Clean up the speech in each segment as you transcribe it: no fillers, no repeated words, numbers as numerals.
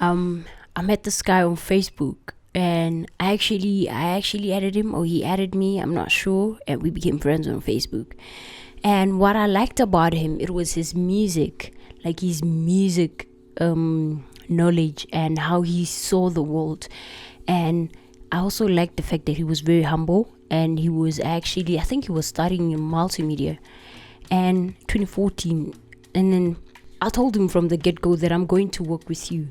I met this guy on Facebook, and I actually added him, or he added me, I'm not sure, and we became friends on Facebook. And what I liked about him, it was his music, like his music knowledge and how he saw the world. And I also liked the fact that he was very humble, and he was actually, I think he was studying in multimedia. And 2014, and then I told him from the get-go that I'm going to work with you.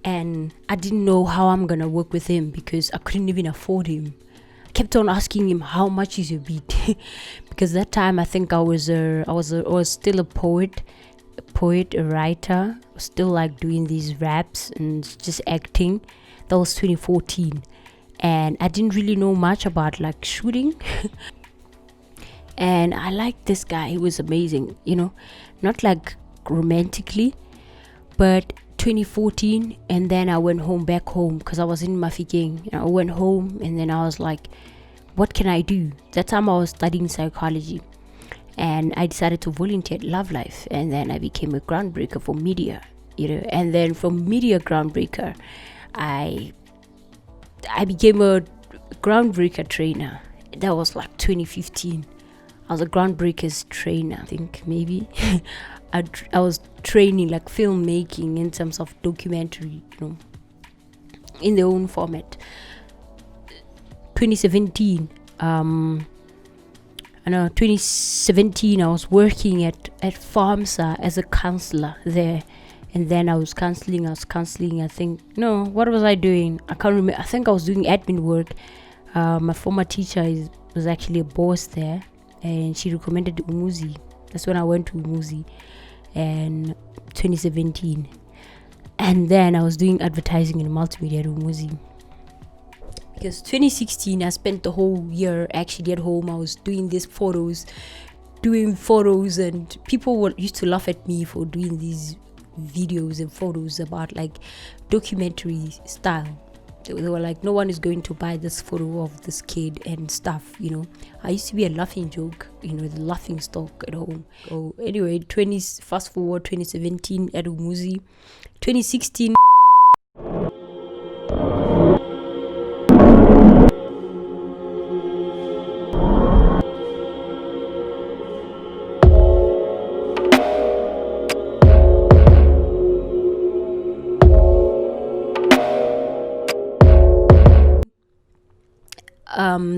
And I didn't know how I'm gonna work with him because I couldn't even afford him. I kept on asking him, how much is your beat? Because that time I think I was still a poet, a writer, still like doing these raps and just acting. That was 2014, and I didn't really know much about like shooting. And I liked this guy. He was amazing, not like romantically, but 2014. And then I went back home because I was in Mafikeng. I went home, and then I was like, what can I do? That time I was studying psychology, and I decided to volunteer at Love Life, and then I became a groundbreaker for media, and then from media groundbreaker, I became a groundbreaker trainer. That was like 2015. I was a groundbreakers trainer, I think, maybe. I was training like filmmaking in terms of documentary, in their own format. 2017, 2017, I was working at FAMSA as a counselor there. And then I was counseling, I think, no, what was I doing? I can't remember. I think I was doing admin work. My former teacher was actually a boss there, and she recommended Umuzi. That's when I went to Umuzi, and 2017. And then I was doing advertising in multimedia at Umuzi. Because 2016, I spent the whole year actually at home. I was doing doing photos, and people used to laugh at me for doing these videos and photos about like documentary style. They were like, no one is going to buy this photo of this kid and stuff. I used to be a laughing joke, the laughing stock at home. So anyway, fast forward 2017 at Umuzi. 2016,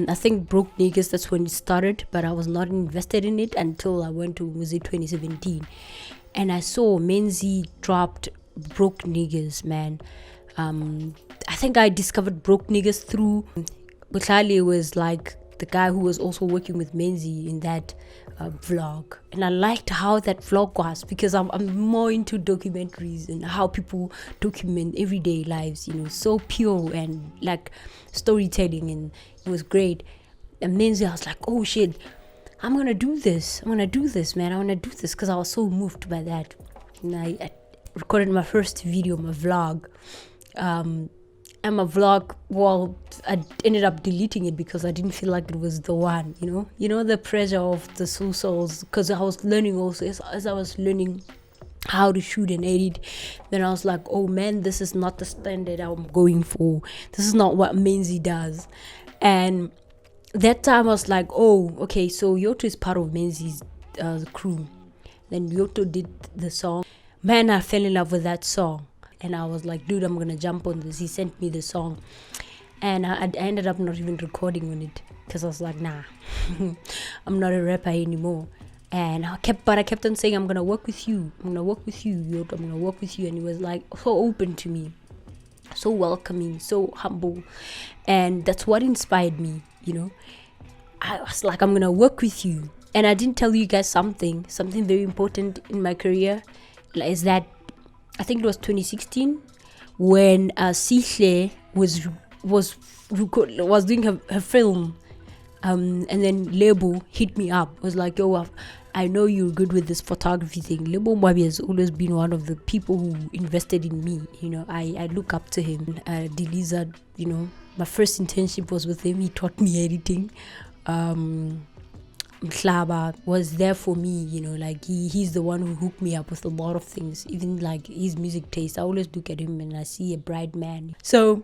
I think Broke Niggaz, that's when it started, but I was not invested in it until I went to Music 2017, and I saw Menzi dropped Broke Niggaz, man. I think I discovered Broke Niggaz through Bohlale. Was like the guy who was also working with Menzi in that vlog, and I liked how that vlog was, because I'm more into documentaries and how people document everyday lives, so pure and like storytelling, and it was great. And Menzi, I was like, oh shit, I'm gonna do this, man. I want to do this because I was so moved by that. And I recorded my first video, my vlog, and my vlog, well, I ended up deleting it because I didn't feel like it was the one, the pressure of the socials, because I was learning also, as I was learning how to shoot and edit, then I was like, oh man, this is not the standard I'm going for. This is not what Menzi does. And that time I was like, oh, okay, so Yoto is part of Menzi's crew. Then Yoto did the song. Man, I fell in love with that song. And I was like, dude, I'm gonna jump on this. He sent me the song, and I ended up not even recording on it because I was like, nah, I'm not a rapper anymore. And I kept on saying, I'm gonna work with you, Yoto, I'm gonna work with you. And he was like so open to me, so welcoming, so humble, and that's what inspired me. I was like, I'm gonna work with you. And I didn't tell you guys something very important in my career, is that I think it was 2016 when Sihle was doing her film, and then Lebo hit me up. Was like, yo, I know you're good with this photography thing. Lebo Moabi has always been one of the people who invested in me. I look up to him. Deliza, my first internship was with him. He taught me editing. Mhlaba was there for me, you know, like he's the one who hooked me up with a lot of things, even like his music taste. I always look at him and I see a bright man. So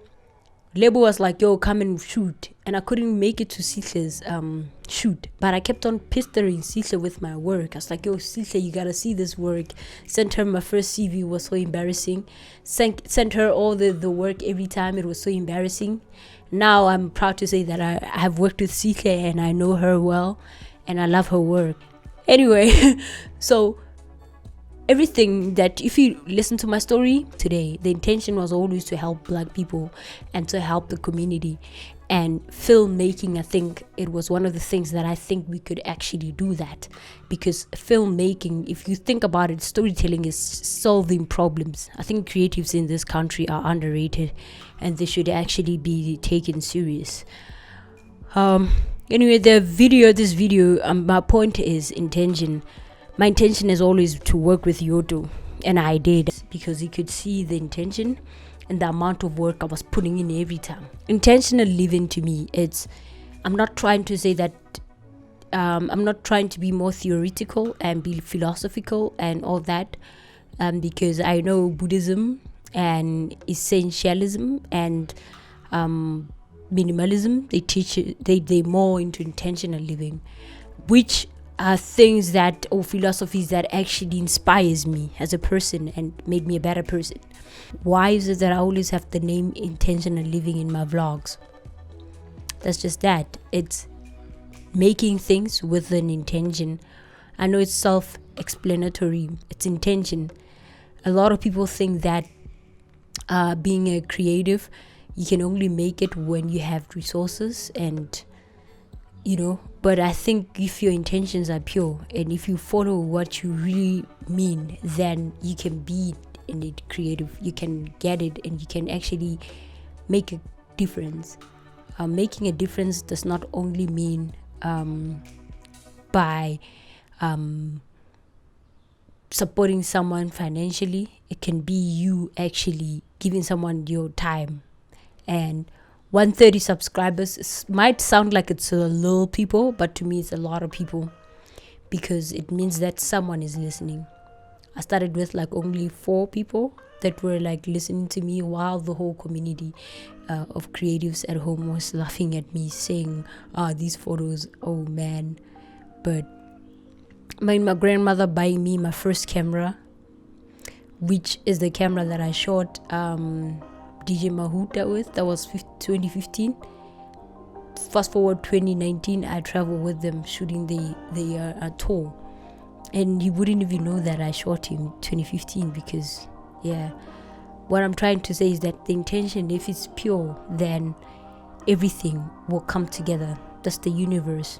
Lebo was like, yo, come and shoot. And I couldn't make it to Sitle's shoot. But I kept on pestering Sitle with my work. I was like, yo, Sitle, you gotta see this work. Sent her my first CV, was so embarrassing. Sent her all the work every time. It was so embarrassing. Now I'm proud to say that I have worked with Sitle and I know her well. And I love her work. Anyway, so everything that, if you listen to my story today, the intention was always to help Black people and to help the community. And filmmaking, I think it was one of the things that I think we could actually do that, because filmmaking, if you think about it, storytelling is solving problems. I think creatives in this country are underrated and they should actually be taken serious. Anyway, this video, my point is intention. My intention is always to work with Yoto, and I did, because he could see the intention and the amount of work I was putting in every time. Intentional living to me, I'm not trying to say that, I'm not trying to be more theoretical and be philosophical and all that, because I know Buddhism and essentialism and minimalism, they teach they more into intentional living, which are things that, or philosophies that actually inspires me as a person and made me a better person. Why is it that I always have the name intentional living in my vlogs? That's just that. It's making things with an intention. I know it's self-explanatory. It's intention. A lot of people think that being a creative, you can only make it when you have resources and, you know, but I think if your intentions are pure and if you follow what you really mean, then you can be in it creative, you can get it, and you can actually make a difference. Making a difference does not only mean by supporting someone financially. It can be you actually giving someone your time. And 130 subscribers might sound like it's a little people, but to me it's a lot of people, because it means that someone is listening. I started with like only 4 people that were like listening to me, while the whole community of creatives at home was laughing at me, saying, these photos, oh man. But my grandmother buying me my first camera, which is the camera that I shot DJ Mahuta with. That was 2015. Fast forward 2019, I traveled with them shooting the tour, and he wouldn't even know that I shot him 2015, because what I'm trying to say is that the intention, if it's pure, then everything will come together. That's the universe.